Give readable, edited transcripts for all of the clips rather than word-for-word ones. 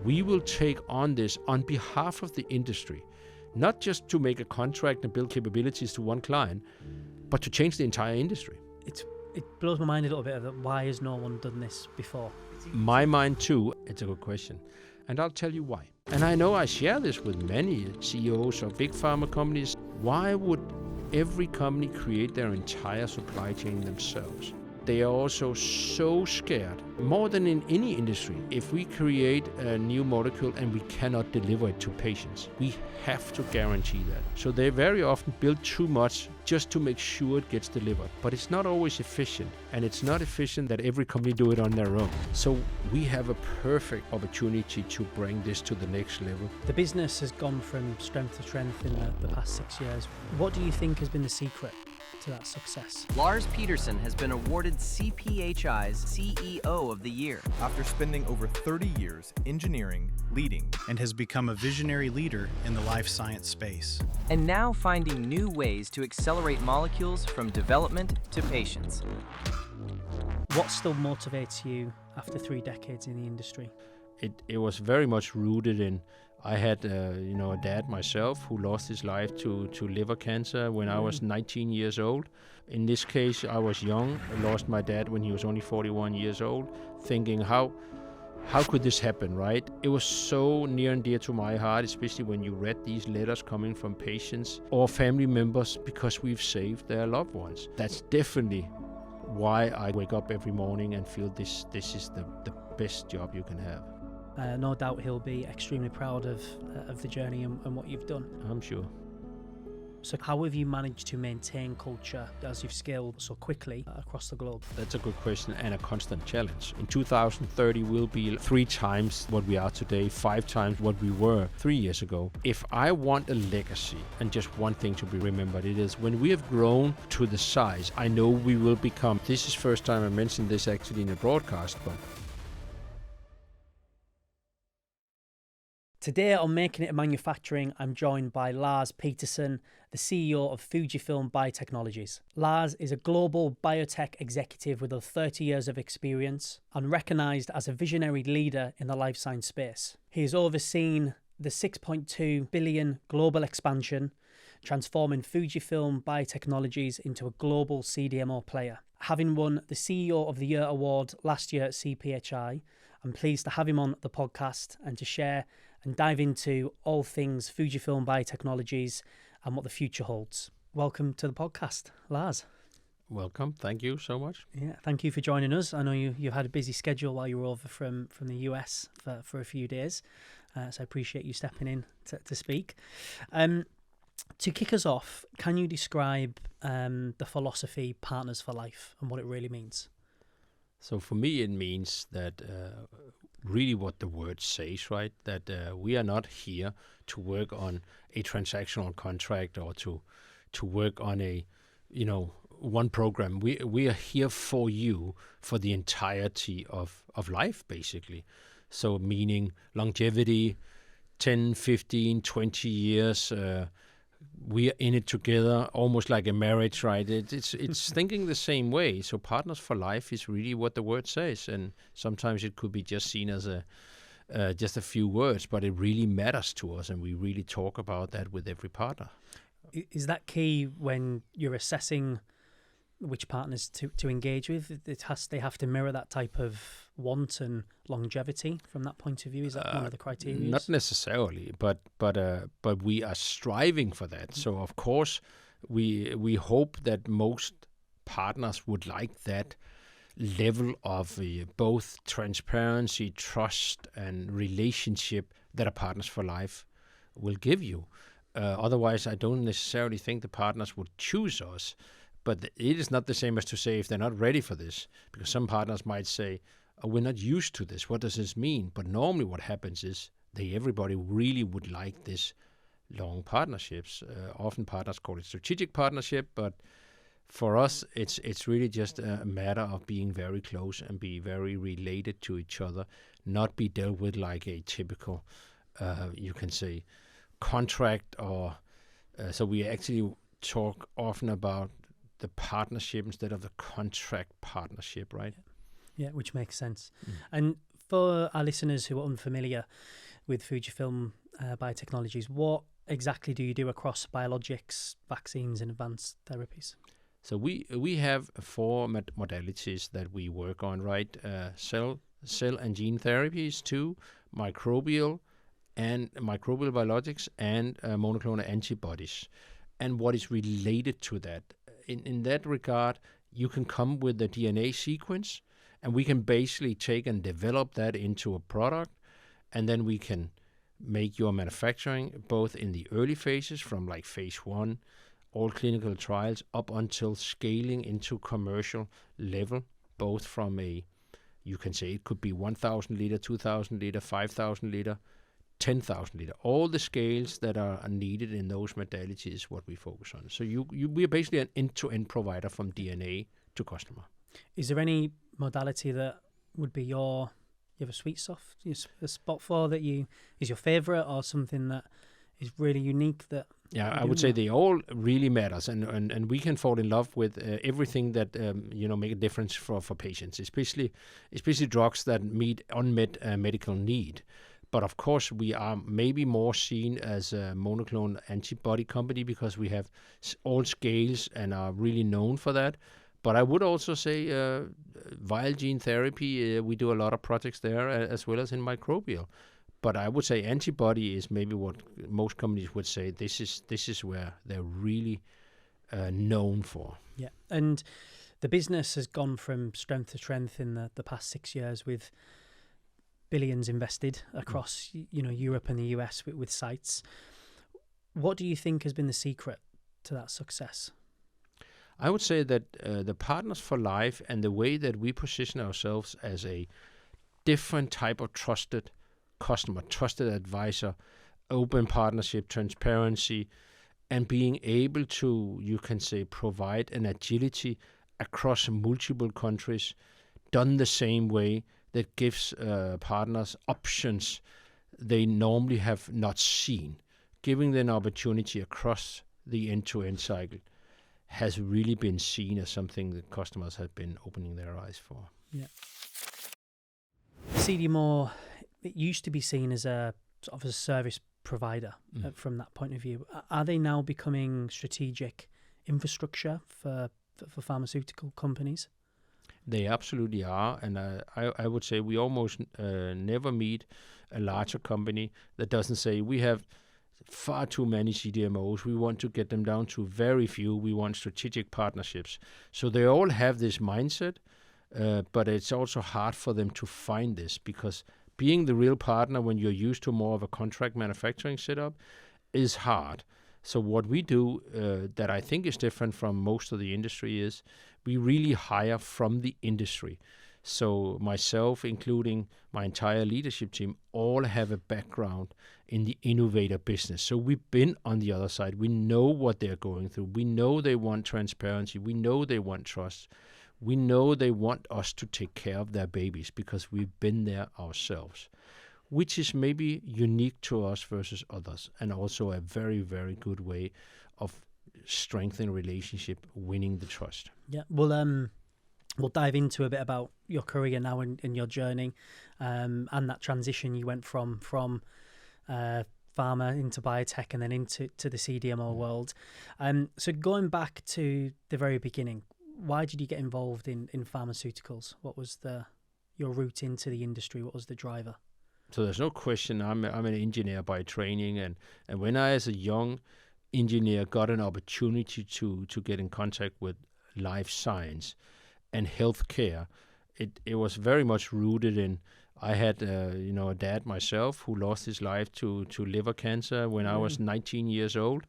we will take on this on behalf of the industry, not just to make a contract and build capabilities to one client, but to change the entire industry. It blows my mind a little bit of why has no one done this before? My mind too. It's a good question. And I'll tell you why. And I know I share this with many CEOs of big pharma companies. Why would every company create their entire supply chain themselves? They are also so scared, more than in any industry. If we create a new molecule and we cannot deliver it to patients, we have to guarantee that. So they very often build too much just to make sure it gets delivered. But it's not always efficient, and it's not efficient that every company do it on their own. So we have a perfect opportunity to bring this to the next level. The business has gone from strength to strength in the past 6 years. What do you think has been the secret to that success? Lars Petersen has been awarded CPHI's CEO of the Year. After spending over 30 years engineering, leading, and has become a visionary leader in the life science space. And now finding new ways to accelerate molecules from development to patients. What still motivates you after 3 decades in the industry? It was very much rooted in, I had a dad myself who lost his life to liver cancer when I was 19 years old. In this case, I was young. I lost my dad when he was only 41 years old, thinking how could this happen, right? It was so near and dear to my heart, especially when you read these letters coming from patients or family members because we've saved their loved ones. That's definitely why I wake up every morning and feel this is the best job you can have. No doubt he'll be extremely proud of the journey and what you've done. I'm sure. So how have you managed to maintain culture as you've scaled so quickly across the globe? That's a good question and a constant challenge. In 2030, we'll be 3 times what we are today, 5 times what we were 3 years ago. If I want a legacy, and just one thing to be remembered, it is when we have grown to the size, I know we will become, this is first time I mentioned this actually in a broadcast, but today on Making It in Manufacturing, I'm joined by Lars Petersen, the CEO of Fujifilm Biotechnologies. Lars is a global biotech executive with over 30 years of experience and recognised as a visionary leader in the life science space. He has overseen the 6.2 billion global expansion, transforming Fujifilm Biotechnologies into a global CDMO player. Having won the CEO of the Year award last year at CPHI, I'm pleased to have him on the podcast and to share and dive into all things Fujifilm Biotechnologies and what the future holds. Welcome to the podcast, Lars. welcome. Thank you so much. Yeah, thank you for joining us. I know you've had a busy schedule while you were over from the US for a few days, so I appreciate you stepping in to speak. To kick us off, can you describe the philosophy Partners for Life and what it really means? So for me, it means that really what the word says, right? That we are not here to work on a transactional contract or to work on a, one program. We are here for you for the entirety of life, basically. So meaning longevity, 10, 15, 20 years, we are in it together, almost like a marriage, right? It's thinking the same way. So Partners for Life is really what the word says, and sometimes it could be just seen as just a few words, but it really matters to us, and we really talk about that with every partner. Is that key when you're assessing which partners to engage with? They have to mirror that type of want and longevity from that point of view. Is that one of the criteria? Not necessarily, but we are striving for that. So of course, we hope that most partners would like that level of both transparency, trust, and relationship that a Partners for Life will give you. Otherwise, I don't necessarily think the partners would choose us. But it is not the same as to say if they're not ready for this, because some partners might say, oh, we're not used to this. What does this mean? But normally what happens is everybody really would like this long partnerships. Often partners call it strategic partnership, but for us, it's really just a matter of being very close and be very related to each other, not be dealt with like a typical, you can say, contract or so we actually talk often about the partnership instead of the contract partnership, right? Yeah, which makes sense. And For our listeners who are unfamiliar with Fujifilm Biotechnologies, what exactly do you do across biologics, vaccines, and advanced therapies? So we have four modalities that we work on, right? Cell and gene therapies, two, microbial biologics, and monoclonal antibodies. And what is related to that? In that regard, you can come with the DNA sequence, and we can basically take and develop that into a product, and then we can make your manufacturing both in the early phases from like phase 1, all clinical trials, up until scaling into commercial level, both from you can say it could be 1,000 liter, 2,000 liter, 5,000 liter, 10,000 liter. All the scales that are needed in those modalities is what we focus on. So we are basically an end-to-end provider from DNA to customer. Is there any modality that would be you have a sweet soft, a spot for that is your favorite, or something that is really unique that? Yeah, I would say they all really matters, and we can fall in love with everything that make a difference for patients, especially drugs that meet unmet medical need. But of course, we are maybe more seen as a monoclonal antibody company because we have all scales and are really known for that. But I would also say viral gene therapy, we do a lot of projects there as well as in microbial. But I would say antibody is maybe what most companies would say this is where they're really known for. Yeah, and the business has gone from strength to strength in the past 6 years with billions invested across Europe and the US with sites. What do you think has been the secret to that success? I would say that the Partners for Life and the way that we position ourselves as a different type of trusted customer, trusted advisor, open partnership, transparency, and being able to, you can say, provide an agility across multiple countries, done the same way, that gives partners options they normally have not seen, giving them opportunity across the end-to-end cycle has really been seen as something that customers have been opening their eyes for. Yeah. CDMO, it used to be seen as a sort of a service provider from that point of view. Are they now becoming strategic infrastructure for pharmaceutical companies? They absolutely are, and I would say we almost never meet a larger company that doesn't say we have far too many CDMOs. We want to get them down to very few. We want strategic partnerships. So they all have this mindset, but it's also hard for them to find this because being the real partner when you're used to more of a contract manufacturing setup is hard. So what we do that I think is different from most of the industry is we really hire from the industry. So myself, including my entire leadership team, all have a background in the innovator business. So we've been on the other side. We know what they're going through. We know they want transparency. We know they want trust. We know they want us to take care of their babies because we've been there ourselves, which is maybe unique to us versus others, and also a very, very good way of strengthening relationship, winning the trust. Yeah, we'll dive into a bit about your career now and your journey, and that transition you went from pharma into biotech and then into the CDMO world. So going back to the very beginning, why did you get involved in pharmaceuticals? What was your route into the industry? What was the driver? So there's no question I'm an engineer by training, and when I, as a young engineer, got an opportunity to get in contact with life science and healthcare, it was very much rooted in. I had a dad myself who lost his life to liver cancer when I was 19 years old.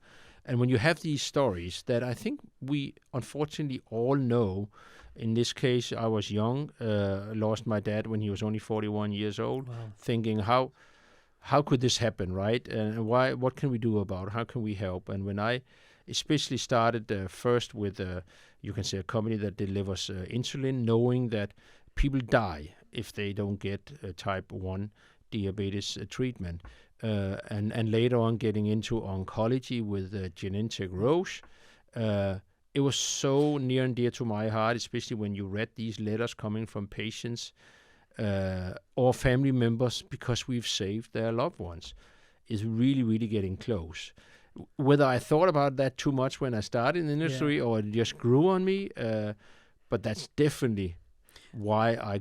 And when you have these stories that I think we unfortunately all know, in this case I was young, lost my dad when he was only 41 years old, thinking how could this happen, right? And what can we do about it? How can we help? And when I especially started first with, you can say, a company that delivers insulin, knowing that people die if they don't get type 1 diabetes treatment. And later on getting into oncology with Genentech Roche. It was so near and dear to my heart, especially when you read these letters coming from patients or family members because we've saved their loved ones, is really, really getting close. Whether I thought about that too much when I started in the industry or it just grew on me, but that's definitely why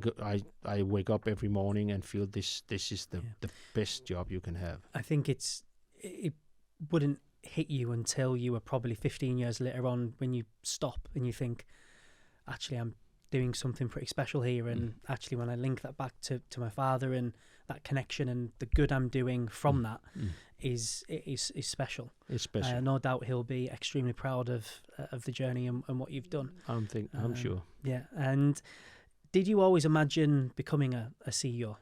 I wake up every morning and feel this is the best job you can have. I think it wouldn't hit you until you were probably 15 years later on when you stop and you think, actually, I'm doing something pretty special here. And actually, when I link that back to my father and that connection and the good I'm doing from that is special. It's special. No doubt he'll be extremely proud of the journey and what you've done. I'm sure. Yeah. And did you always imagine becoming a CEO?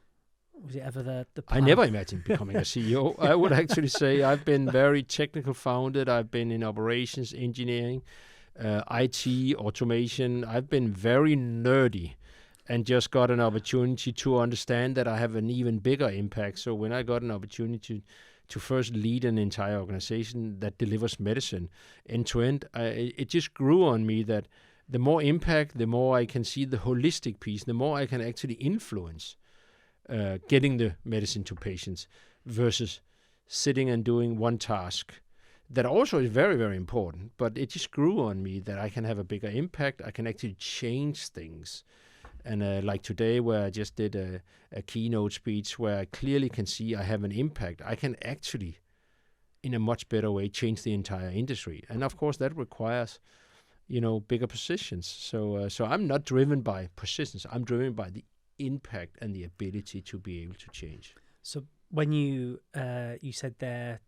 Was it ever the plan? I never imagined becoming a CEO. I would actually say I've been very technical founded. I've been in operations, engineering, IT, automation. I've been very nerdy and just got an opportunity to understand that I have an even bigger impact. So when I got an opportunity to first lead an entire organization that delivers medicine end to end, it just grew on me that the more impact, the more I can see the holistic piece, the more I can actually influence getting the medicine to patients versus sitting and doing one task. That also is very, very important, but it just grew on me that I can have a bigger impact. I can actually change things. And like today, where I just did a keynote speech where I clearly can see I have an impact, I can actually, in a much better way, change the entire industry. And of course, that requires, bigger positions. So I'm not driven by positions. I'm driven by the impact and the ability to be able to change. So when you said there,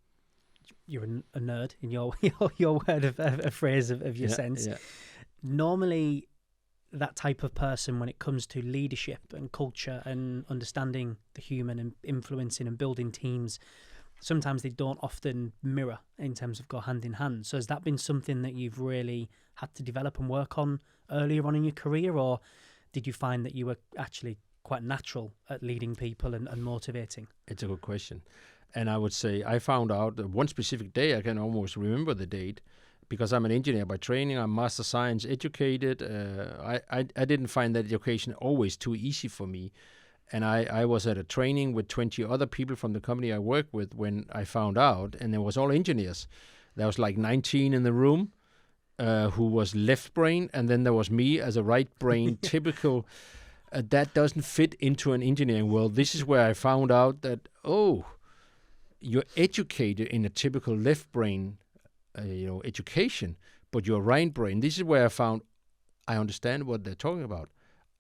you're a nerd in your word of a phrase of your sense. Yeah. Normally, that type of person, when it comes to leadership and culture and understanding the human and influencing and building teams, sometimes they don't often mirror in terms of go hand in hand. So has that been something that you've really had to develop and work on earlier on in your career, or did you find that you were actually quite natural at leading people and motivating? It's a good question. And I would say I found out that one specific day, I can almost remember the date, because I'm an engineer by training. I'm master science educated. I didn't find that education always too easy for me. And I was at a training with 20 other people from the company I work with when I found out, and there was all engineers. There was like 19 in the room who was left brain, and then there was me as a right brain, typical. That doesn't fit into an engineering world. This is where I found out that, you're educated in a typical left brain education, but you're right brain. This is where I found I understand what they're talking about.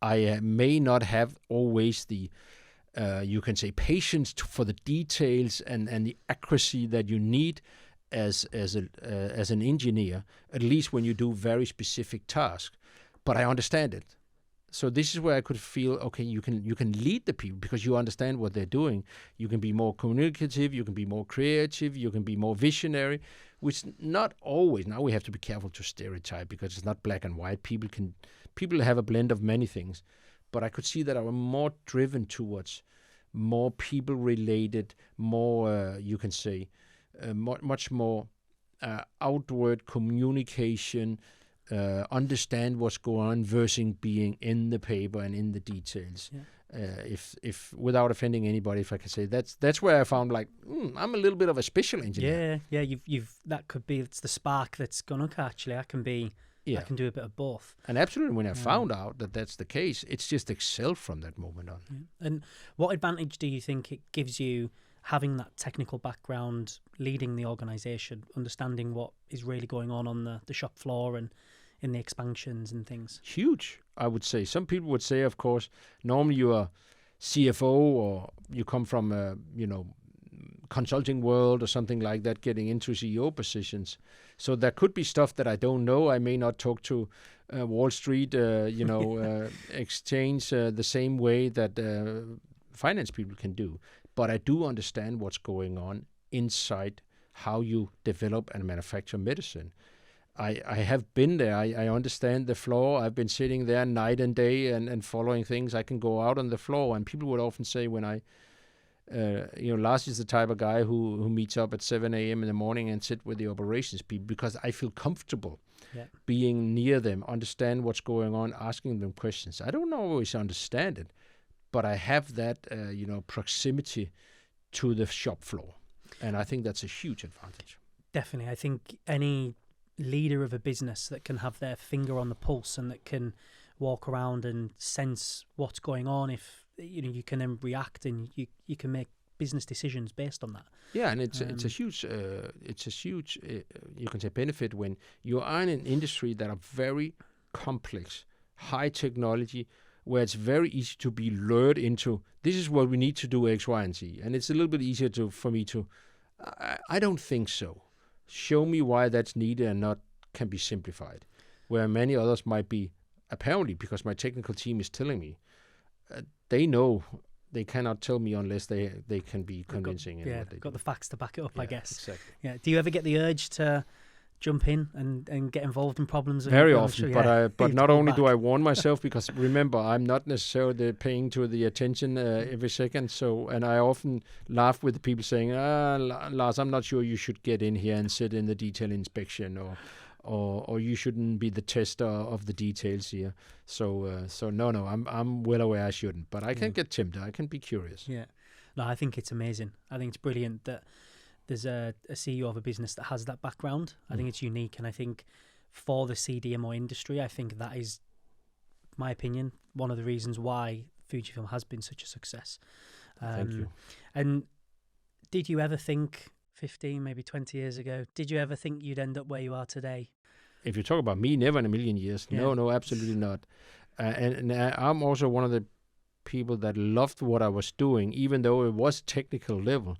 I may not have always the, you can say, patience for the details and the accuracy that you need as an engineer, at least when you do very specific tasks. But I understand it. So this is where I could feel, okay, you can lead the people because you understand what they're doing. You can be more communicative, you can be more creative, you can be more visionary, which not always. Now we have to be careful to stereotype because it's not black and white. People have a blend of many things. But I could see that I was more driven towards more people-related, more, you can say, much more outward communication, understand what's going on versus being in the paper and in the details. Yeah. If without offending anybody, if I can say that's where I found like I'm a little bit of a special engineer. Yeah. You've that could be it's the spark that's gone. Okay, actually, I can do a bit of both. And absolutely, when I found out that that's the case, it's just excelled from that moment on. Yeah. And what advantage do you think it gives you having that technical background, leading the organisation, understanding what is really going on the shop floor and in the expansions and things? Huge, I would say. Some people would say, of course, normally you are CFO or you come from a consulting world or something like that, getting into CEO positions. So there could be stuff that I don't know. I may not talk to Wall Street, exchange the same way that finance people can do. But I do understand what's going on inside how you develop and manufacture medicine. I have been there. I understand the floor. I've been sitting there night and day and following things. I can go out on the floor, and people would often say when I, Lars is the type of guy who meets up at 7 a.m. in the morning and sit with the operations people because I feel comfortable being near them, understand what's going on, asking them questions. I don't always understand it, but I have that proximity to the shop floor, and I think that's a huge advantage. Definitely. I think any leader of a business that can have their finger on the pulse and that can walk around and sense what's going on, if you can then react and you can make business decisions based on that. Yeah, and it's a huge you can say benefit when you are in an industry that are very complex, high technology, where it's very easy to be lured into, this is what we need to do X, Y, and Z. And it's a little bit easier for me to, I don't think so. Show me why that's needed and not can be simplified. Where many others might be, apparently, because my technical team is telling me, they know they cannot tell me unless they can be convincing. Got the facts to back it up, yeah, I guess. Exactly. Yeah. Do you ever get the urge to jump in and get involved in problems? Very often, but not only do I warn myself, because remember, I'm not necessarily paying to the attention every second. So, and I often laugh with the people saying, Lars, I'm not sure you should get in here and sit in the detail inspection, or you shouldn't be the tester of the details here. So no, I'm well aware I shouldn't, but I can get tempted. I can be curious. Yeah. No, I think it's amazing. I think it's brilliant that there's a CEO of a business that has that background. I think it's unique, and I think for the CDMO industry, I think that is, my opinion, one of the reasons why Fujifilm has been such a success. Thank you. And did you ever think 15, maybe 20 years ago, did you ever think you'd end up where you are today? If you talk about me, never in a million years. Yeah. No, absolutely not. And I'm also one of the people that loved what I was doing, even though it was technical level.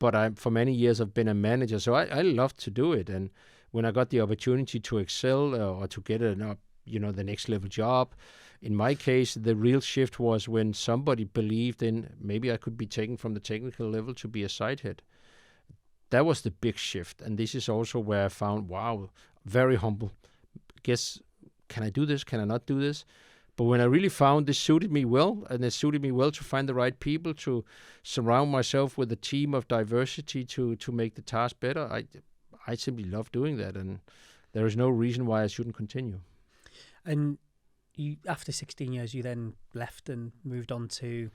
But for many years I've been a manager, so I love to do it. And when I got the opportunity to excel or to get the next level job, in my case, the real shift was when somebody believed in maybe I could be taken from the technical level to be a site head. That was the big shift, and this is also where I found, wow, very humble. Guess, can I do this? Can I not do this? But when I really found this suited me well, and it suited me well to find the right people, to surround myself with a team of diversity to make the task better, I simply love doing that, and there is no reason why I shouldn't continue. And you, after 16 years, you then left and moved on to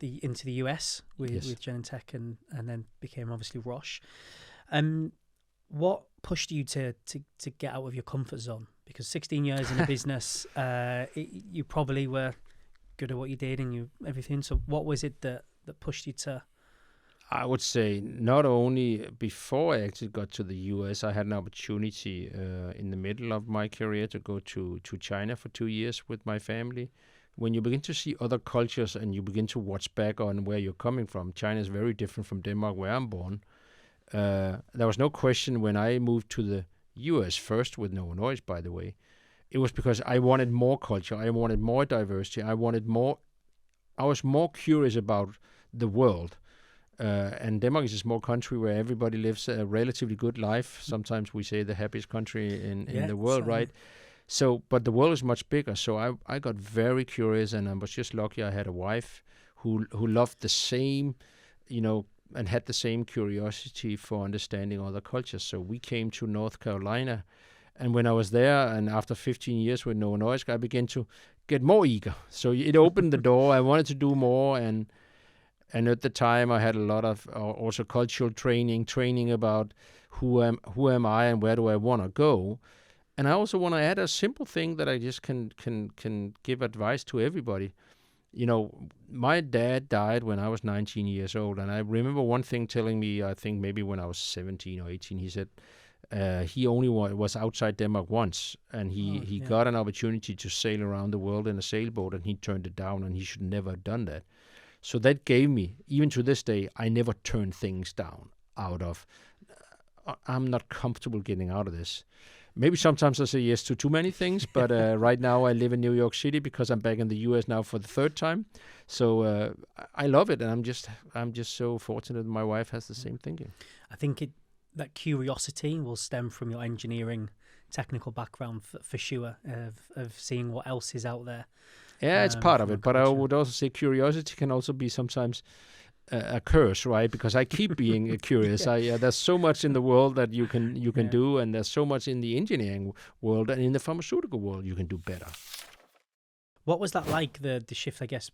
into the US with Genentech and then became obviously Roche. What pushed you to get out of your comfort zone? Because 16 years in a business, you probably were good at what you did and everything. So what was it that pushed you to? I would say not only before I actually got to the US, I had an opportunity in the middle of my career to go to China for 2 years with my family. When you begin to see other cultures and you begin to watch back on where you're coming from, China is very different from Denmark, where I'm born. There was no question when I moved to the US first with Novo Nordisk, by the way. It was because I wanted more culture. I wanted more diversity. I was more curious about the world. And Denmark is a small country where everybody lives a relatively good life. Sometimes we say the happiest country in the world, right? So, but the world is much bigger. So I got very curious, and I was just lucky I had a wife who loved the same, and had the same curiosity for understanding other cultures. So we came to North Carolina, and when I was there, and after 15 years with Novo Nordisk, I began to get more eager. So it opened the door. I wanted to do more, and at the time I had a lot of also cultural training about who am I and where do I want to go. And I also want to add a simple thing that I just can give advice to everybody. My dad died when I was 19 years old, and I remember one thing telling me, I think maybe when I was 17 or 18, he said he only was outside Denmark once, and he got an opportunity to sail around the world in a sailboat, and he turned it down, and he should never have done that. So that gave me, even to this day, I never turn things down out of, I'm not comfortable getting out of this. Maybe sometimes I say yes to too many things, but right now I live in New York City because I'm back in the US now for the third time. So I love it, and I'm just so fortunate that my wife has the same thinking. I think that curiosity will stem from your engineering technical background for sure, of seeing what else is out there. Yeah, it's part of it, but I would also say curiosity can also be sometimes a curse, right? Because I keep being curious. There's so much in the world that you can do, and there's so much in the engineering world and in the pharmaceutical world you can do better. What was that like, the shift, I guess,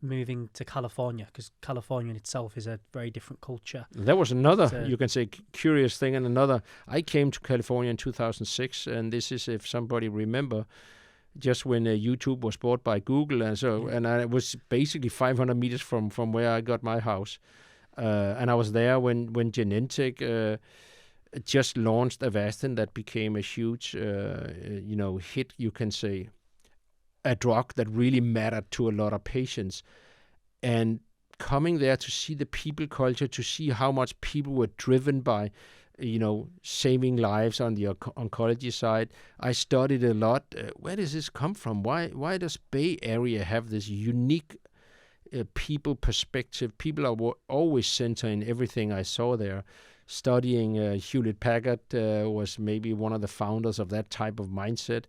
moving to California? Because California in itself is a very different culture. That was another, So- you can say, curious thing. And another, I came to California in 2006, and this is, if somebody remember, just when YouTube was bought by Google, and so, and I was basically 500 meters from where I got my house, and I was there when Genentech just launched Avastin, that became a huge, hit. You can say, a drug that really mattered to a lot of patients, and coming there to see the people culture, to see how much people were driven by, saving lives on the oncology side. I studied a lot. Where does this come from? Why does Bay Area have this unique people perspective? People are always center in everything I saw there. Studying Hewlett-Packard was maybe one of the founders of that type of mindset.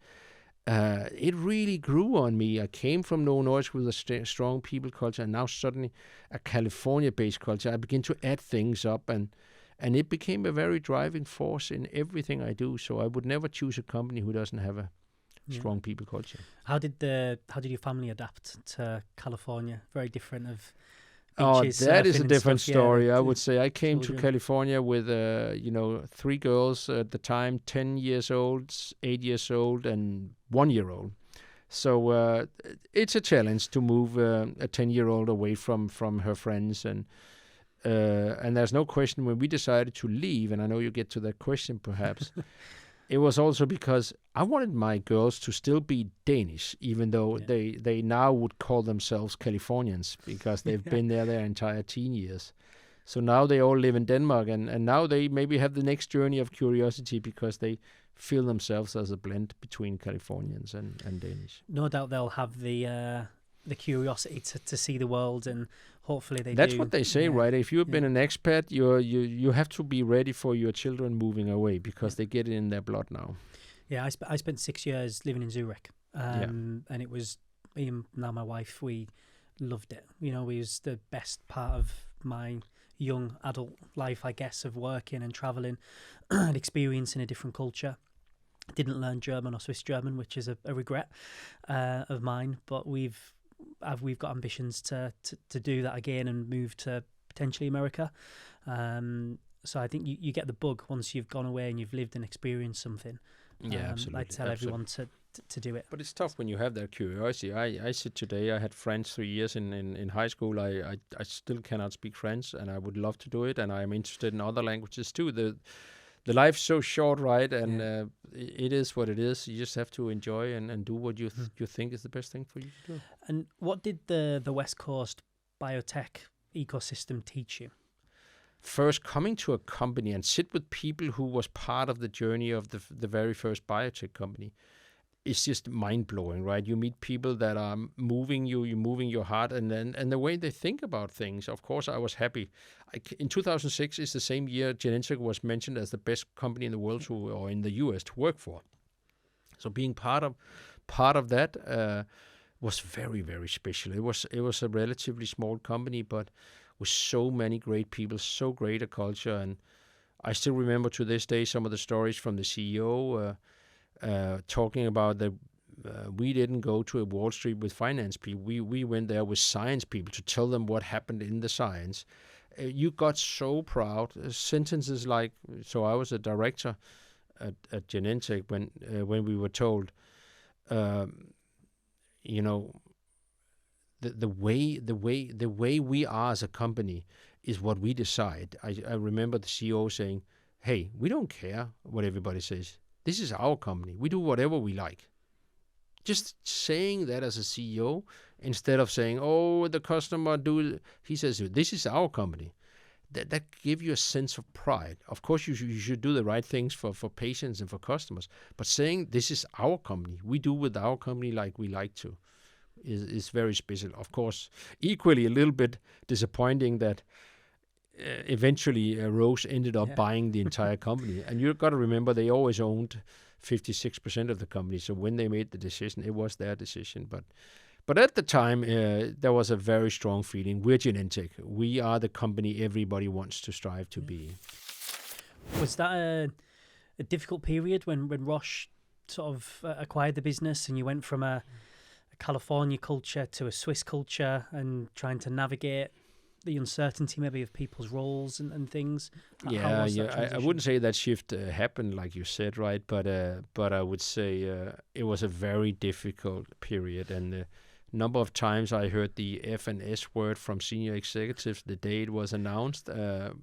It really grew on me. I came from Novo Nordisk with a strong people culture, and now suddenly a California-based culture. I began to add things up, and it became a very driving force in everything I do. So I would never choose a company who doesn't have a strong people culture. How did your family adapt to California? Very different of Oh, beaches, that is surfing a and different stuff. story. Yeah, I would say I came to children. California with, 3 girls at the time, 10 years old, 8 years old, and 1 year old. So it's a challenge to move a 10-year-old away from her friends. And there's no question when we decided to leave, and I know you get to that question perhaps, it was also because I wanted my girls to still be Danish, even though they now would call themselves Californians because they've been there their entire teen years. So now they all live in Denmark, and now they maybe have the next journey of curiosity because they feel themselves as a blend between Californians and Danish. No doubt they'll have the curiosity to see the world, and hopefully they That's do. what they say, right? If you've been an expat, you have to be ready for your children moving away because they get it in their blood now. Yeah, I spent 6 years living in Zurich, and it was, me and now my wife, we loved it. It was the best part of my young adult life, I guess, of working and travelling and experiencing a different culture. Didn't learn German or Swiss German, which is a regret of mine, but we've got ambitions to do that again and move to potentially America. So I think you get the bug once you've gone away and you've lived and experienced something. Yeah, absolutely. I tell everyone to do it. But it's tough when you have that curiosity. I said today, I had French 3 years in high school. I still cannot speak French, and I would love to do it, and I'm interested in other languages too. The life's so short, right? And it is what it is. You just have to enjoy and do what you think is the best thing for you to do. And what did the West Coast biotech ecosystem teach you? First, coming to a company and sit with people who was part of the journey of the very first biotech company, it's just mind-blowing, right? You meet people that are moving you, you're moving your heart, and the way they think about things. Of course, I was happy. In 2006 is the same year Genentech was mentioned as the best company in the world or in the US to work for. So being part of that was very, very special. It was a relatively small company, but with so many great people, so great a culture, and I still remember to this day some of the stories from the CEO. Talking about that we didn't go to a Wall Street with finance people. We went there with science people to tell them what happened in the science. You got so proud. Sentences like, so I was a director at Genentech when we were told, the way we are as a company is what we decide. I remember the CEO saying, "Hey, we don't care what everybody says. This is our company. We do whatever we like." Just saying that as a CEO instead of saying, "Oh, the customer do." He says, "This is our company." That give you a sense of pride. Of course, you should do the right things for patients and for customers. But saying this is our company, we do with our company like we like to, is very special. Of course, equally a little bit disappointing that eventually Roche ended up buying the entire company. And you've got to remember they always owned 56% of the company. So when they made the decision, it was their decision. But at the time, there was a very strong feeling. We're Genentech. We are the company everybody wants to strive to be. Was that a difficult period when Roche sort of acquired the business and you went from a California culture to a Swiss culture and trying to navigate the uncertainty maybe of people's roles and things? How was that I transition? wouldn't say that shift happened like you said, right? But I would say it was a very difficult period, and the number of times I heard the F and S word from senior executives the day it was announced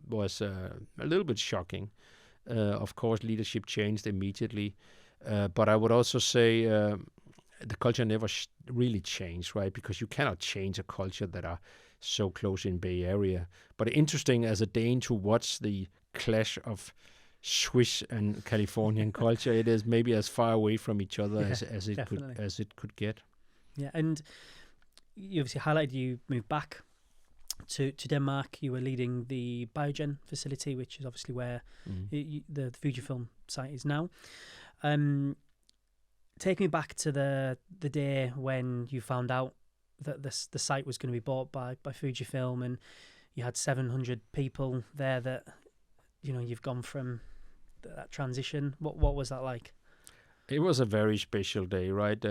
was a little bit shocking. Of course, leadership changed immediately, but I would also say the culture never really changed, right? Because you cannot change a culture that are so close in Bay Area. But interesting as a Dane to watch the clash of Swiss and Californian culture. It is maybe as far away from each other as it could get. Yeah, and you obviously highlighted you moved back to Denmark. You were leading the Biogen facility, which is obviously where the Fujifilm site is now. Take me back to the day when you found out that the site was going to be bought by Fujifilm, and you had 700 people there. That you've gone from that transition. What was that like? It was a very special day, right?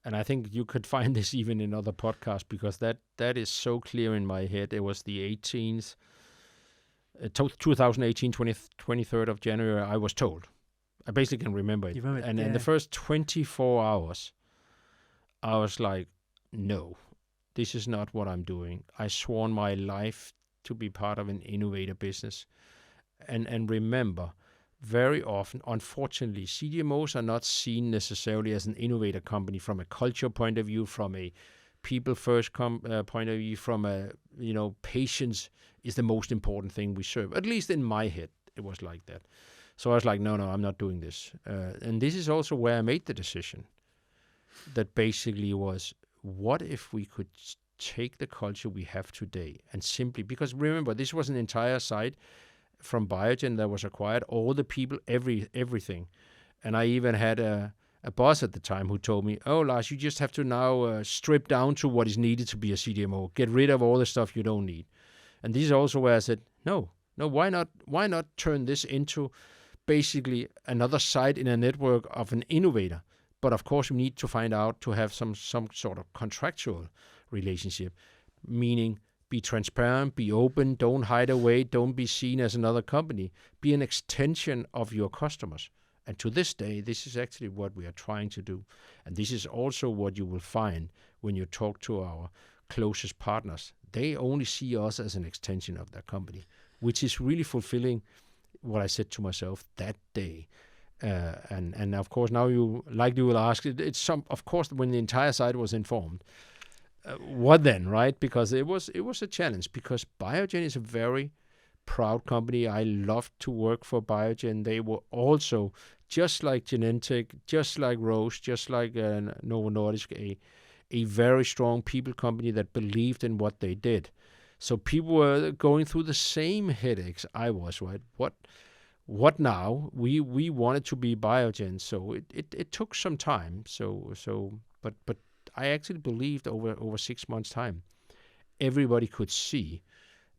And I think you could find this even in other podcasts, because that is so clear in my head. It was the 18th, 2018, 23rd of January, I was told. I basically can remember it. You remember it, and in the first 24 hours, I was like, no, this is not what I'm doing. I sworn my life to be part of an innovator business. And remember, very often, unfortunately, CDMOs are not seen necessarily as an innovator company from a culture point of view, from a people first point of view, from a, patients is the most important thing we serve. At least in my head, it was like that. So I was like, no, I'm not doing this. And this is also where I made the decision that basically was, what if we could take the culture we have today and simply, because remember, this was an entire site from Biogen that was acquired, all the people, everything. And I even had a boss at the time who told me, oh, Lars, you just have to now strip down to what is needed to be a CDMO. Get rid of all the stuff you don't need. And this is also where I said, no, why not turn this into basically another site in a network of an innovator? But of course, we need to find out to have some sort of contractual relationship, meaning be transparent, be open, don't hide away, don't be seen as another company. Be an extension of your customers. And to this day, this is actually what we are trying to do. And this is also what you will find when you talk to our closest partners. They only see us as an extension of their company, which is really fulfilling what I said to myself that day. And of course, now you will ask, it's of course, when the entire site was informed, what then, right? Because it was a challenge, because Biogen is a very proud company. I loved to work for Biogen. They were also, just like Genentech, just like Roche, just like Novo Nordisk, a very strong people company that believed in what they did. So people were going through the same headaches I was, right? What now? We wanted to be Biogen, so it took some time. But I actually believed over 6 months' time, everybody could see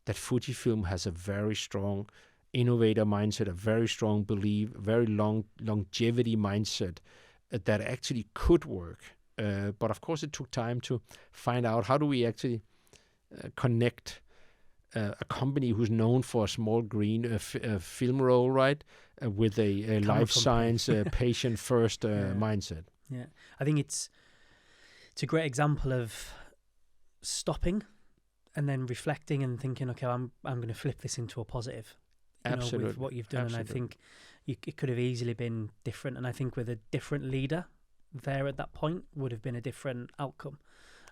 that Fujifilm has a very strong innovator mindset, a very strong belief, very long longevity mindset that actually could work. But of course, it took time to find out how do we actually connect a company who's known for a small green film roll, right, with a life science patient first mindset. Yeah, I think it's a great example of stopping and then reflecting and thinking, okay, I'm going to flip this into a positive. Absolutely, with what you've done. Absolutely. And I think it could have easily been different. And I think with a different leader there at that point would have been a different outcome.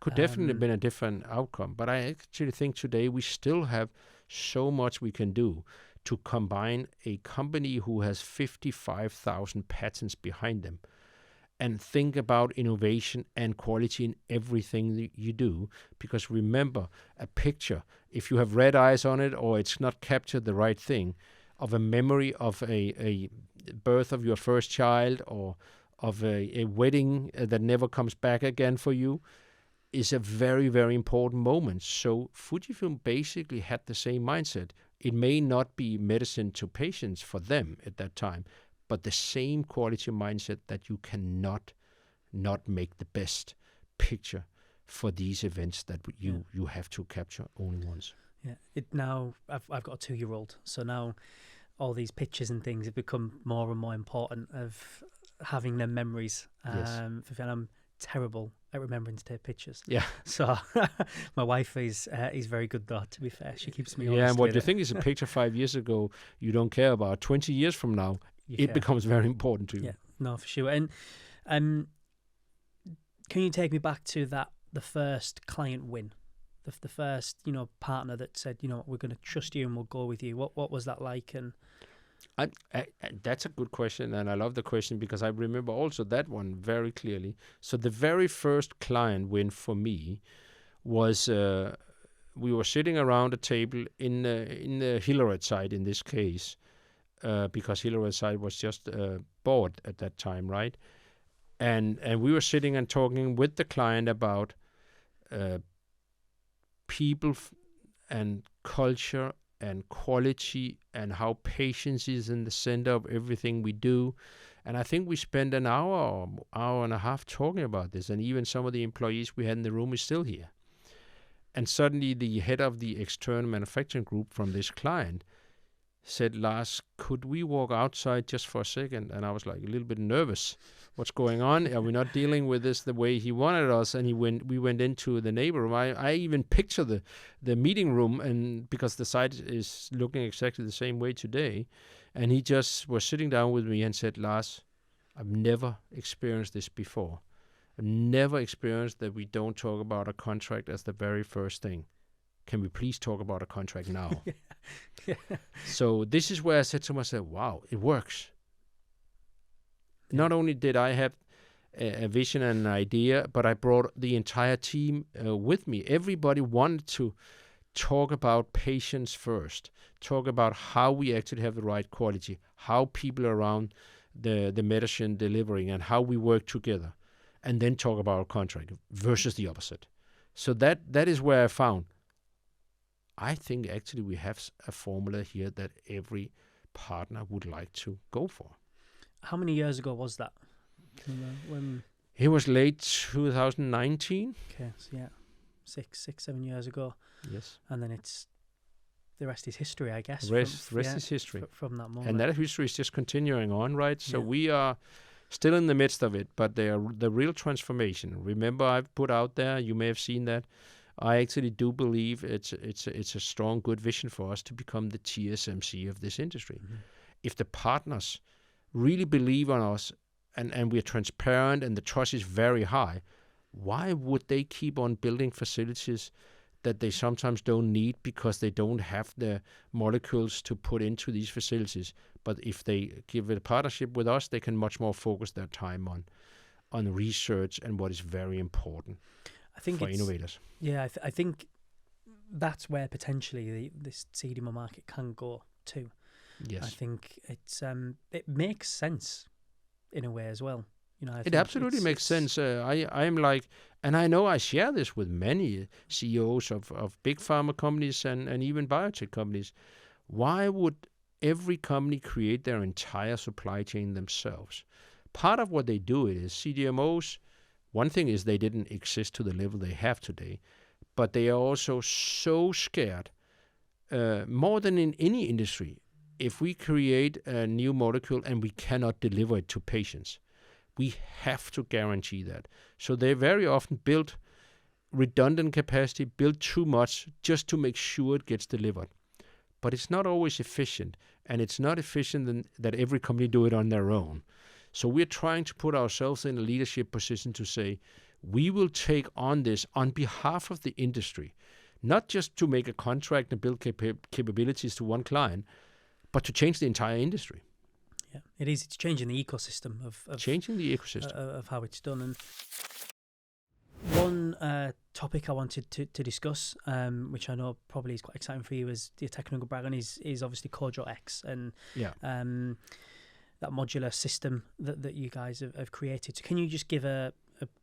Could definitely have been a different outcome. But I actually think today we still have so much we can do to combine a company who has 55,000 patents behind them and think about innovation and quality in everything that you do. Because remember, a picture, if you have red eyes on it or it's not captured the right thing, of a memory of a birth of your first child or of a wedding that never comes back again for you, is a very, very important moment. So Fujifilm basically had the same mindset. It may not be medicine to patients for them at that time, but the same quality mindset that you cannot not make the best picture for these events that you have to capture only once. Yeah. I've got a 2-year-old, so now all these pictures and things have become more and more important of having them memories. Yes. And I'm terrible at remembering to take pictures. Yeah. So my wife is very good though, to be fair. She keeps me honest. Yeah, and what with you it. think is a picture 5 years ago, you don't care about. 20 years from now, You it care. becomes very important to you. Yeah, no, for sure. And can you take me back to the first client win? The first, partner that said, we're going to trust you and we'll go with you. What was that like? And that's a good question, and I love the question because I remember also that one very clearly. So the very first client win for me was we were sitting around a table in the Hillerød site in this case, because Hillerød site was just bought at that time, right? And we were sitting and talking with the client about people and culture and quality and how patience is in the center of everything we do. And I think we spent an hour or hour and a half talking about this, and even some of the employees we had in the room is still here. And suddenly the head of the external manufacturing group from this client said, Lars, could we walk outside just for a second? And I was like a little bit nervous. What's going on? Are we not dealing with this the way he wanted us? And we went into the neighbor room. I even picture the meeting room, and because the site is looking exactly the same way today. And he just was sitting down with me and said, Lars, I've never experienced this before. I've never experienced that we don't talk about a contract as the very first thing. Can we please talk about a contract now? Yeah. So this is where I said to myself, wow, it works. Not only did I have a vision and an idea, but I brought the entire team with me. Everybody wanted to talk about patients first, talk about how we actually have the right quality, how people around the medicine delivering and how we work together, and then talk about our contract versus the opposite. So that is where I found, I think actually we have a formula here that every partner would like to go for. How many years ago was that? When? It was late 2019. Okay, so yeah, 7 years ago. Yes. And then the rest is history, I guess. Rest is history. From that moment. And that history is just continuing on, right? So Yeah. we are still in the midst of it, but the real transformation. Remember, I've put out there, you may have seen that, I actually do believe it's a strong, good vision for us to become the TSMC of this industry. Mm-hmm. If the partners really believe on us and we're transparent and the trust is very high, why would they keep on building facilities that they sometimes don't need because they don't have the molecules to put into these facilities? But if they give a partnership with us, they can much more focus their time on research and what is very important for innovators. Yeah, I think that's where potentially this CDMO market can go to. Yes. I think it makes sense in a way as well. It absolutely makes sense. I'm like, and I know I share this with many CEOs of big pharma companies and even biotech companies. Why would every company create their entire supply chain themselves? Part of what they do is CDMOs. One thing is they didn't exist to the level they have today, but they are also so scared, more than in any industry. If we create a new molecule and we cannot deliver it to patients, we have to guarantee that. So they very often build redundant capacity, build too much just to make sure it gets delivered. But it's not always efficient, and it's not efficient that every company do it on their own. So we're trying to put ourselves in a leadership position to say, we will take on this on behalf of the industry, not just to make a contract and build capabilities to one client, but to change the entire industry. Yeah, it is. It's changing the ecosystem of changing the ecosystem of how it's done. And one topic I wanted to discuss, which I know probably is quite exciting for you, is the technical background, is obviously KojoX and that modular system that you guys have created. So can you just give a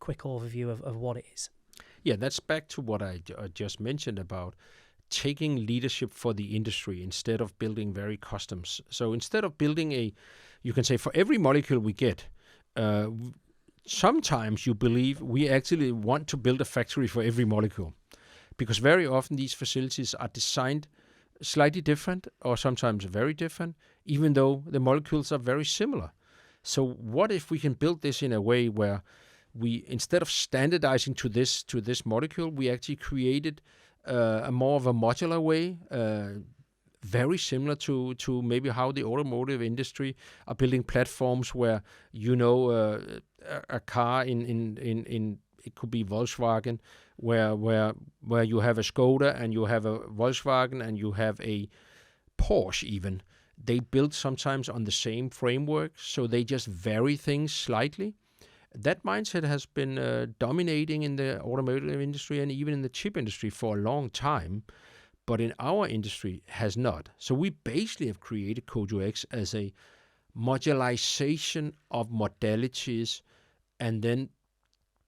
quick overview of what it is? Yeah, that's back to what I just mentioned about taking leadership for the industry instead of building very customs. So instead of building you can say for every molecule we get, sometimes you believe we actually want to build a factory for every molecule, because very often these facilities are designed slightly different or sometimes very different, even though the molecules are very similar. So what if we can build this in a way where we, instead of standardizing to this molecule, we actually created a more of a modular way, very similar to maybe how the automotive industry are building platforms where, a car in it could be Volkswagen, where you have a Skoda and you have a Volkswagen and you have a Porsche even. They build sometimes on the same framework, so they just vary things slightly. That mindset has been dominating in the automotive industry and even in the chip industry for a long time, but in our industry has not. So we basically have created KojoX as a modularization of modalities and then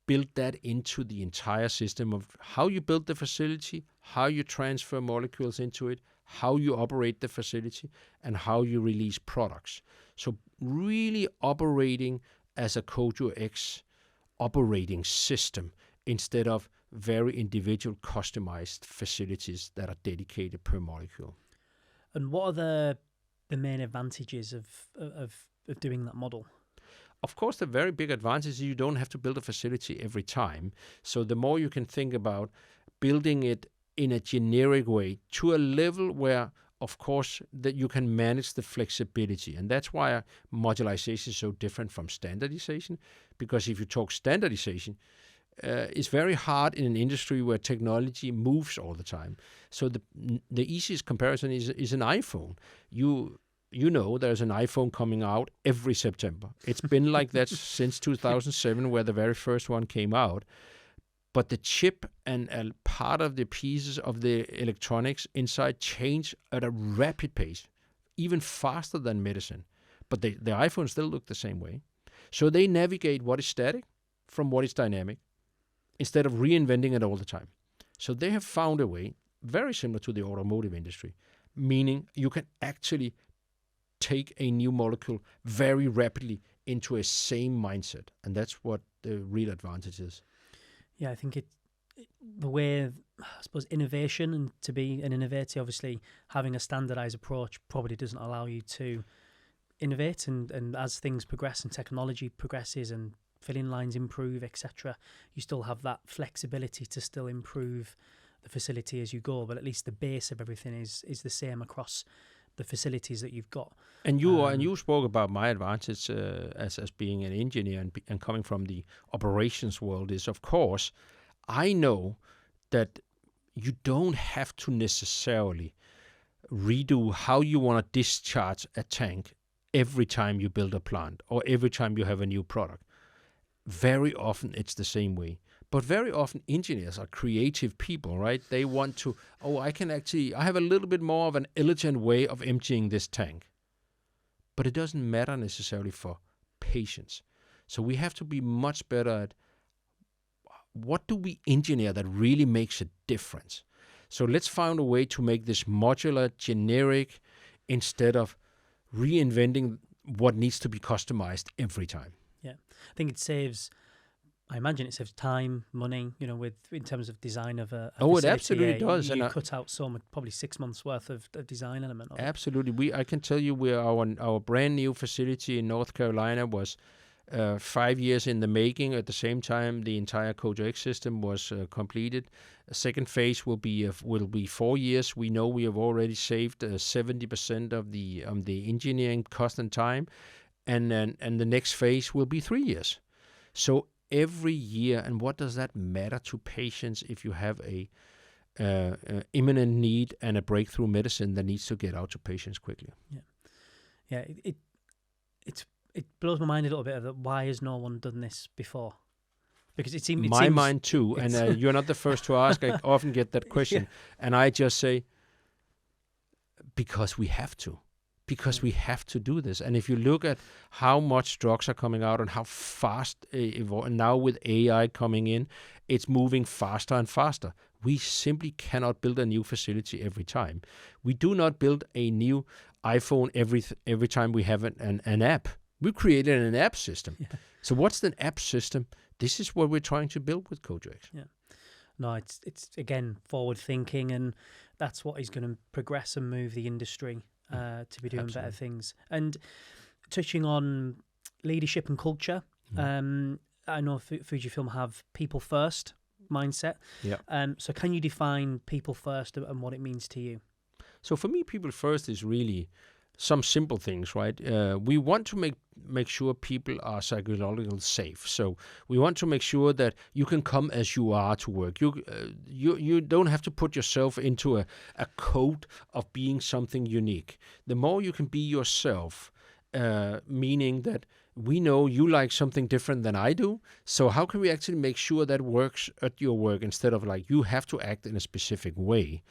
build that into the entire system of how you build the facility, how you transfer molecules into it, how you operate the facility, and how you release products. So really operating as a KojoX operating system instead of very individual customized facilities that are dedicated per molecule. And what are the main advantages of doing that model? Of course, the very big advantage is you don't have to build a facility every time. So the more you can think about building it in a generic way to a level where, of course, that you can manage the flexibility. And that's why modularization is so different from standardization. Because if you talk standardization, it's very hard in an industry where technology moves all the time. So the easiest comparison is an iPhone. You know there's an iPhone coming out every September. It's been like that since 2007, where the very first one came out. But the chip and a part of the pieces of the electronics inside change at a rapid pace, even faster than medicine. But the iPhones still look the same way. So they navigate what is static from what is dynamic instead of reinventing it all the time. So they have found a way, very similar to the automotive industry, meaning you can actually take a new molecule very rapidly into a same mindset. And that's what the real advantage is. Yeah, I think the way, I suppose, innovation and to be an innovator, obviously having a standardized approach probably doesn't allow you to innovate. And as things progress and technology progresses and filling lines improve, etc., you still have that flexibility to still improve the facility as you go. But at least the base of everything is the same across the facilities that you've got. And you spoke about my advantage as being an engineer and coming from the operations world is, of course, I know that you don't have to necessarily redo how you want to discharge a tank every time you build a plant or every time you have a new product. Very often it's the same way. But very often engineers are creative people, right? They want to, I have a little bit more of an elegant way of emptying this tank. But it doesn't matter necessarily for patients. So we have to be much better at what do we engineer that really makes a difference. So let's find a way to make this modular, generic, instead of reinventing what needs to be customized every time. Yeah, I think I imagine it saves time, money, in terms of design of a facility. It absolutely does. You cut out probably 6 months worth of design element of absolutely. I can tell you our brand new facility in North Carolina was 5 years in the making. At the same time, the entire KojoX system was completed. A second phase will be 4 years. We know we have already saved 70% of the engineering cost and time, and the next phase will be 3 years. So every year, and what does that matter to patients if you have a imminent need and a breakthrough medicine that needs to get out to patients quickly? Yeah. It blows my mind a little bit of why has no one done this before? Because it seems my mind too, and you're not the first to ask. I often get that question, and I just say because we have to. Because we have to do this. And if you look at how much drugs are coming out and how fast and now with AI coming in, it's moving faster and faster. We simply cannot build a new facility every time. We do not build a new iPhone every time we have an app. We created an app system. So what's the app system? This is what we're trying to build with KojoX. Yeah. No, it's again forward thinking, and that's what is going to progress and move the industry to be doing better things. And touching on leadership and culture, I know Fujifilm have people first mindset. Yeah. So can you define people first and what it means to you? So for me, people first is really some simple things, right? We want to make sure people are psychologically safe. So we want to make sure that you can come as you are to work. You don't have to put yourself into a code of being something unique. The more you can be yourself, meaning that we know you like something different than I do. So how can we actually make sure that works at your work instead of like you have to act in a specific way?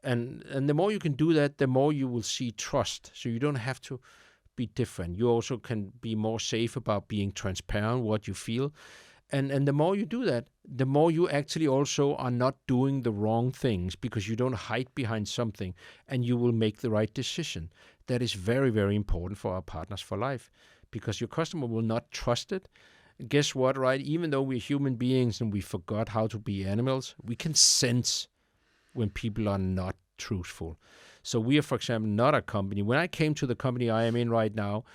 And the more you can do that, the more you will see trust. So you don't have to be different. You also can be more safe about being transparent, what you feel. And the more you do that, the more you actually also are not doing the wrong things because you don't hide behind something and you will make the right decision. That is very, very important for our partners for life because your customer will not trust it. Guess what, right? Even though we're human beings and we forgot how to be animals, we can sense when people are not truthful. So we are, for example, not a company. When I came to the company I am in right now,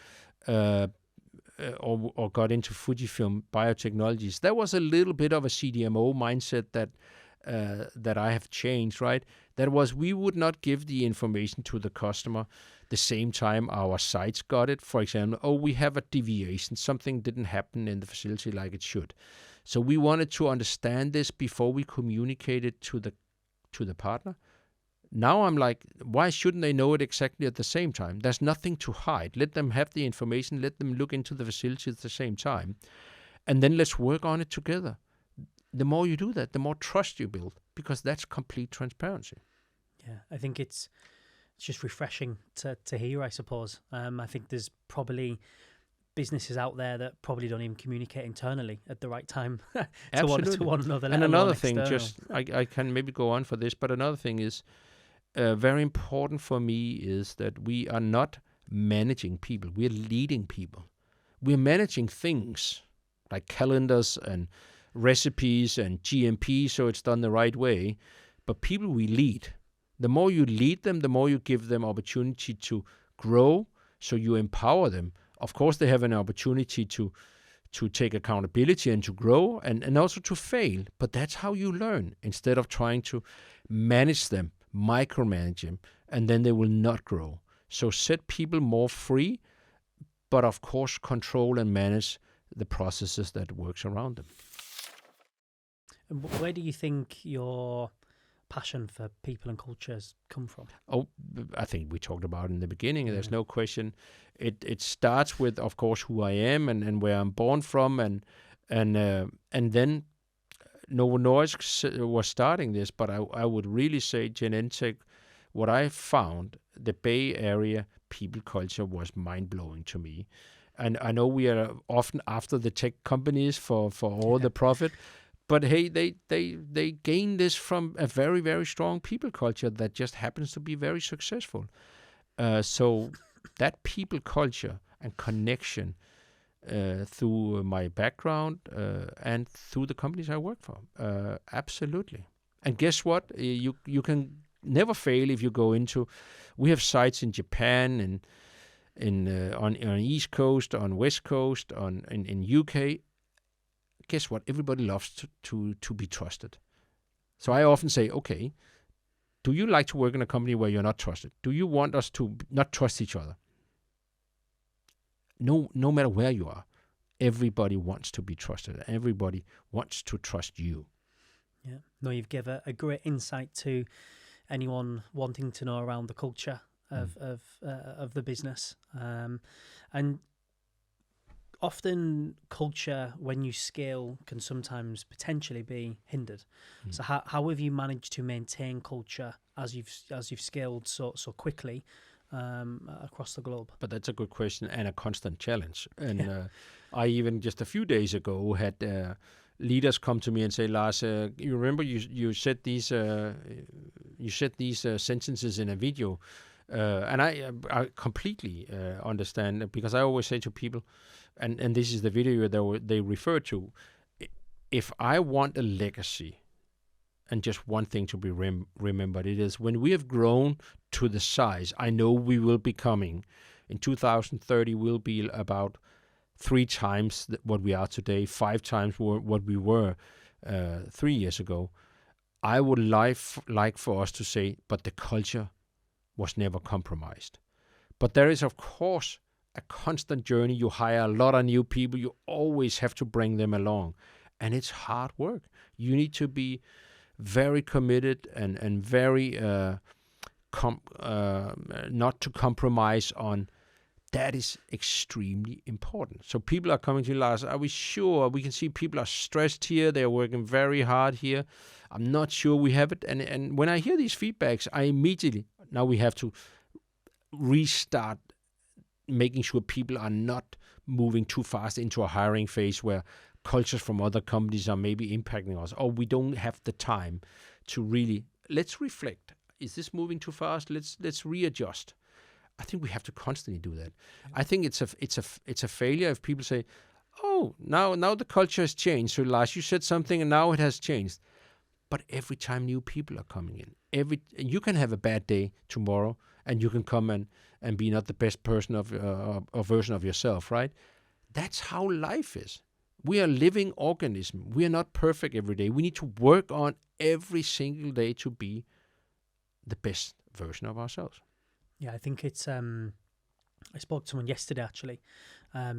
or got into Fujifilm Biotechnologies, that was a little bit of a CDMO mindset that I have changed, right? That was we would not give the information to the customer the same time our sites got it. For example, we have a deviation. Something didn't happen in the facility like it should. So we wanted to understand this before we communicate it to the partner. Now I'm like, why shouldn't they know it exactly at the same time? There's nothing to hide. Let them have the information. Let them look into the facility at the same time. And then let's work on it together. The more you do that, the more trust you build, because that's complete transparency. Yeah, I think it's just refreshing to hear, I suppose. I think there's probably businesses out there that probably don't even communicate internally at the right time to one another. And another thing, I can maybe go on for this, but another thing is very important for me is that we are not managing people. We're leading people. We're managing things like calendars and recipes and GMP, so it's done the right way. But people we lead. The more you lead them, the more you give them opportunity to grow, so you empower them. Of course, they have an opportunity to take accountability and to grow and also to fail. But that's how you learn, instead of trying to manage them, micromanage them, and then they will not grow. So set people more free, but of course control and manage the processes that works around them. And where do you think your passion for people and cultures come from? I think we talked about it in the beginning. Yeah. There's no question. It starts with, of course, who I am and where I'm born from, and then Novo Nordisk was starting this, but I would really say Genentech, what I found, the Bay Area people culture was mind-blowing to me. And I know we are often after the tech companies for all the profit, but hey, they gain this from a very, very strong people culture that just happens to be very successful. So that people culture and connection through my background and through the companies I work for, absolutely. And guess what? You can never fail if you go into. We have sites in Japan and on East Coast, on West Coast, in UK. Guess what? Everybody loves to be trusted. So I often say, okay, do you like to work in a company where you're not trusted? Do you want us to not trust each other? No matter where you are, everybody wants to be trusted. Everybody wants to trust you. Yeah. No, you've given a great insight to anyone wanting to know around the culture of the business. And often culture, when you scale, can sometimes potentially be hindered. So how have you managed to maintain culture as you've scaled so quickly across the globe? But that's a good question and a constant challenge. And I even just a few days ago had leaders come to me and say, Lars, you remember you said these sentences in a video. And I completely understand, because I always say to people, and this is the video they refer to, if I want a legacy, and just one thing to be remembered, it is when we have grown to the size I know we will be coming. In 2030, we'll be about 3 times what we are today, 5 times what we were 3 years ago. I would like for us to say, but the culture was never compromised. But there is, of course, a constant journey. You hire a lot of new people. You always have to bring them along. And it's hard work. You need to be very committed and very not to compromise on. That is extremely important. So people are coming to Lars, are we sure? We can see people are stressed here. They're working very hard here. I'm not sure we have it. And when I hear these feedbacks, I immediately, now we have to restart making sure people are not moving too fast into a hiring phase where cultures from other companies are maybe impacting us, or we don't have the time to really, let's reflect. Is this moving too fast? Let's readjust. I think we have to constantly do that. I think it's a failure if people say, "Oh, now the culture has changed." So Lars, you said something, and now it has changed. But every time new people are coming in, you can have a bad day tomorrow, and you can come and be not the best person or version of yourself, right? That's how life is. We are living organism. We are not perfect every day. We need to work on every single day to be the best version of ourselves. Yeah, I think it's. I spoke to someone yesterday, actually, a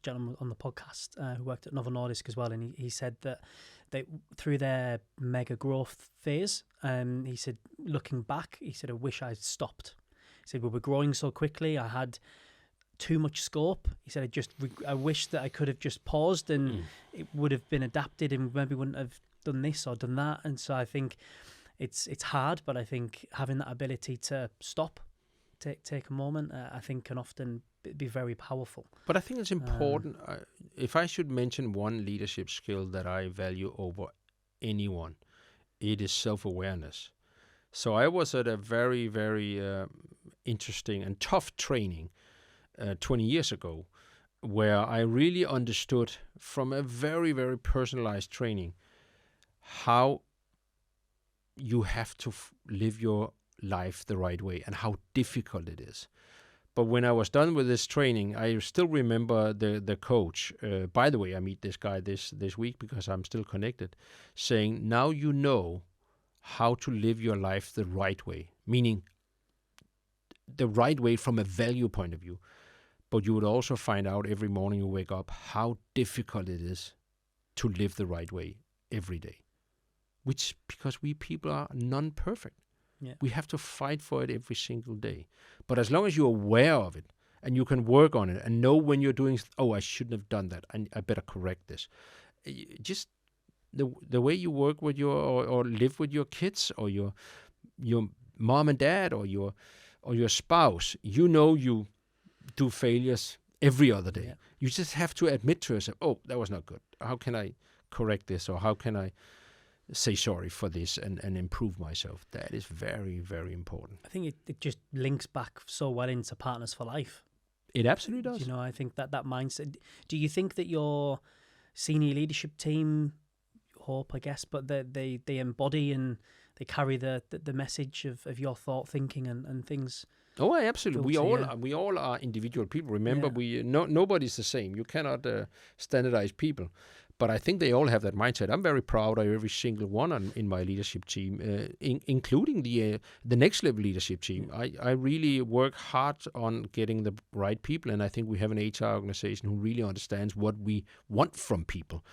gentleman on the podcast who worked at Novo Nordisk as well, and he said that through their mega growth phase, he said, looking back, he said, I wish I'd stopped. He said, we were growing so quickly, I had too much scope. He said, I wish that I could have just paused and it would have been adapted and maybe wouldn't have done this or done that. And so I think it's hard, but I think having that ability to stop, take a moment, I think can often be very powerful. But I think it's important. If I should mention one leadership skill that I value over anyone, it is self-awareness. So I was at a very, very interesting and tough training 20 years ago, where I really understood from a very, very personalized training how you have to live your life the right way and how difficult it is. But when I was done with this training, I still remember the coach. By the way, I meet this guy this week because I'm still connected, saying, now you know how to live your life the right way, meaning the right way from a value point of view. But you would also find out every morning you wake up how difficult it is to live the right way every day, which because we people are non-perfect. Yeah. We have to fight for it every single day. But as long as you're aware of it and you can work on it and know when you're doing, I shouldn't have done that, I better correct this. Just the way you work with or live with your kids or your mom and dad or your spouse, you do failures every other day. Yeah. You just have to admit to yourself, that was not good. How can I correct this, or how can I say sorry for this and improve myself? That is very, very important. I think it just links back so well into Partners for Life. It absolutely does. I think that mindset. Do you think that your senior leadership team, hope, I guess, but they embody and they carry the message of your thought, thinking and things? Oh, absolutely. We all are individual people. Remember, nobody's the same. You cannot standardize people. But I think they all have that mindset. I'm very proud of every single one in my leadership team, including the next level leadership team. I really work hard on getting the right people, and I think we have an HR organization who really understands what we want from people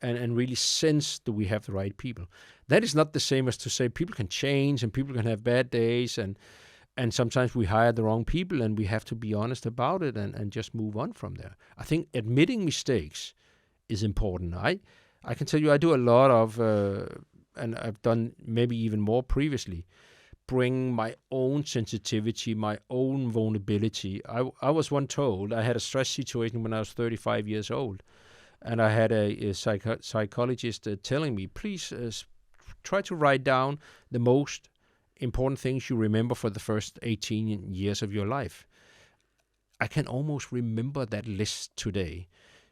and really sense that we have the right people. That is not the same as to say people can change and people can have bad days and sometimes we hire the wrong people and we have to be honest about it and just move on from there. I think admitting mistakes is important. I can tell you I do a lot of, and I've done maybe even more previously, bring my own sensitivity, my own vulnerability. I was once told I had a stress situation when I was 35 years old, and I had a psychologist telling me, please try to write down the most important things you remember for the first 18 years of your life. I can almost remember that list today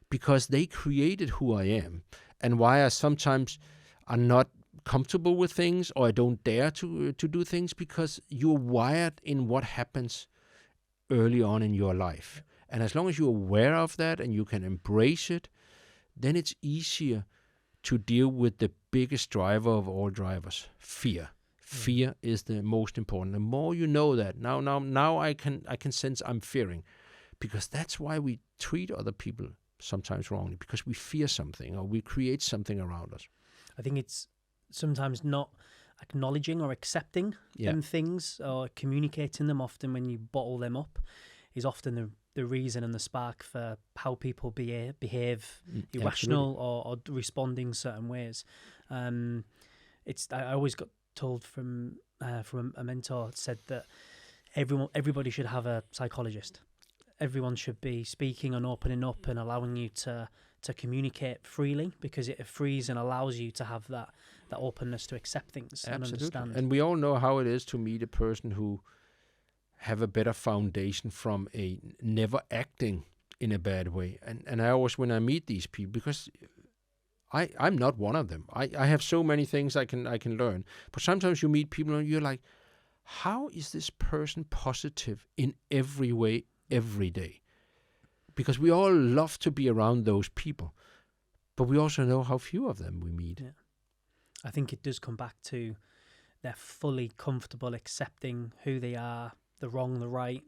because they created who I am and why I sometimes are not comfortable with things or I don't dare to do things, because you're wired in what happens early on in your life. And as long as you're aware of that and you can embrace it, then it's easier to deal with the biggest driver of all drivers, fear. Fear is the most important. The more you know that, now I can sense I'm fearing, because that's why we treat other people sometimes wrongly, because we fear something or we create something around us. I think it's sometimes not acknowledging or accepting them things or communicating them. Often when you bottle them up is often the reason and the spark for how people behave irrational or responding certain ways. I always got told from a mentor, said that everybody should have a psychologist. Everyone should be speaking and opening up and allowing you to communicate freely, because it frees and allows you to have that openness to accept things and understand. And we all know how it is to meet a person who have a better foundation from a never acting in a bad way. And I always, when I meet these people, because I'm not one of them. I have so many things I can learn. But sometimes you meet people and you're like, how is this person positive in every way, every day? Because we all love to be around those people. But we also know how few of them we meet. Yeah. I think it does come back to they're fully comfortable accepting who they are, the wrong, the right,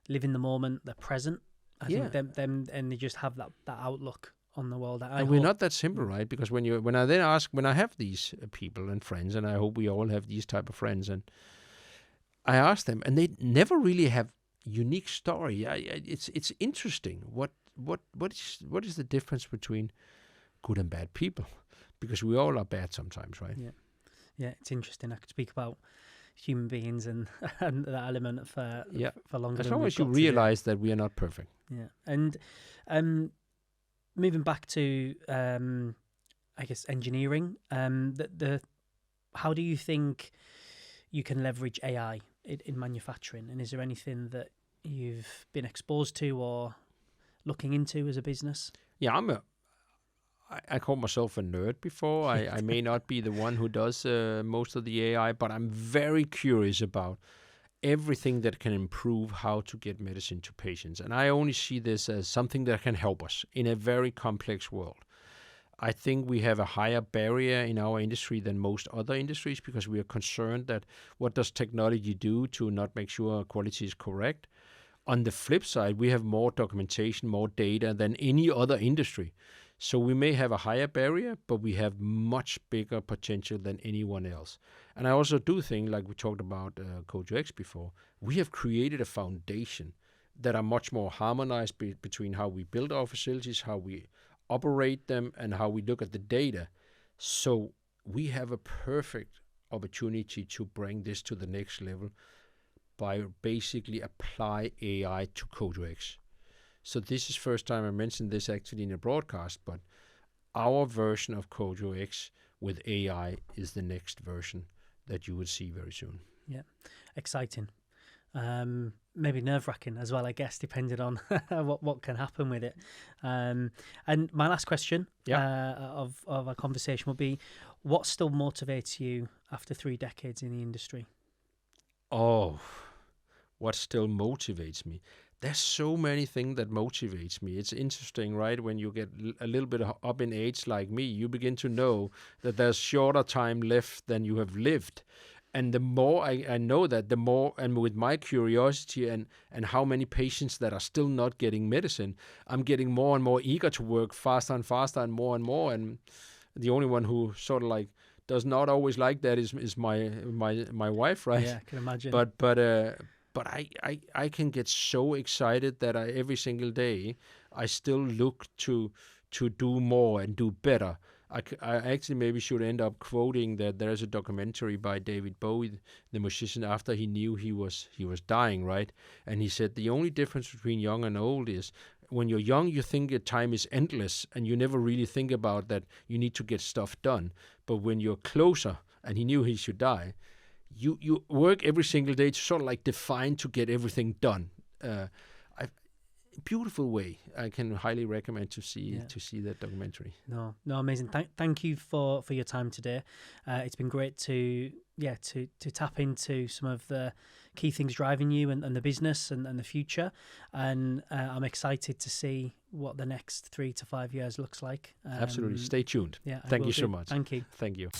live in the moment, they're present. I think them and they just have that outlook on the world. And we're not that simple, right? Because when I have these people and friends, and I hope we all have these type of friends, and I ask them, and they never really have unique story. It's interesting. What is the difference between good and bad people? Because we all are bad sometimes, right? Yeah. It's interesting. I could speak about human beings and that element for longer. As long as you realize that we are not perfect. Yeah, and moving back to I guess engineering. How do you think you can leverage AI in manufacturing? And is there anything that you've been exposed to or looking into as a business? Yeah, I called myself a nerd before. I may not be the one who does most of the AI, but I'm very curious about everything that can improve how to get medicine to patients. And I only see this as something that can help us in a very complex world. I think we have a higher barrier in our industry than most other industries because we are concerned that what does technology do to not make sure quality is correct. On the flip side, we have more documentation, more data than any other industry. So we may have a higher barrier, but we have much bigger potential than anyone else. And I also do think, like we talked about KojoX before, we have created a foundation that are much more harmonized between how we build our facilities, how we operate them, and how we look at the data. So we have a perfect opportunity to bring this to the next level by basically apply AI to KojoX. So this is first time I mentioned this actually in a broadcast, but our version of KojoX with AI is the next version that you will see very soon. Yeah, exciting. Maybe nerve-wracking as well, I guess, depending on what can happen with it. And my last question of our conversation will be, what still motivates you after 3 decades in the industry? Oh, what still motivates me? There's so many things that motivates me. It's interesting, right? When you get a little bit up in age like me, you begin to know that there's shorter time left than you have lived. And the more I know that, the more, and with my curiosity and how many patients that are still not getting medicine, I'm getting more and more eager to work faster and faster and more. And the only one who sort of like does not always like that is my wife, right? Yeah, I can imagine. But I can get so excited that every single day I still look to do more and do better. I actually maybe should end up quoting that there's a documentary by David Bowie, the musician, after he knew he was dying, right? And he said the only difference between young and old is when you're young, you think your time is endless and you never really think about that you need to get stuff done. But when you're closer, and he knew he should die, you work every single day to sort of like define to get everything done. Beautiful way. I can highly recommend to see that documentary. No, amazing. Thank you for your time today. It's been great to tap into some of the key things driving you and the business and the future. And I'm excited to see what the next 3 to 5 years looks like. Absolutely. Stay tuned. Yeah. Thank you so much. Thank you. Thank you.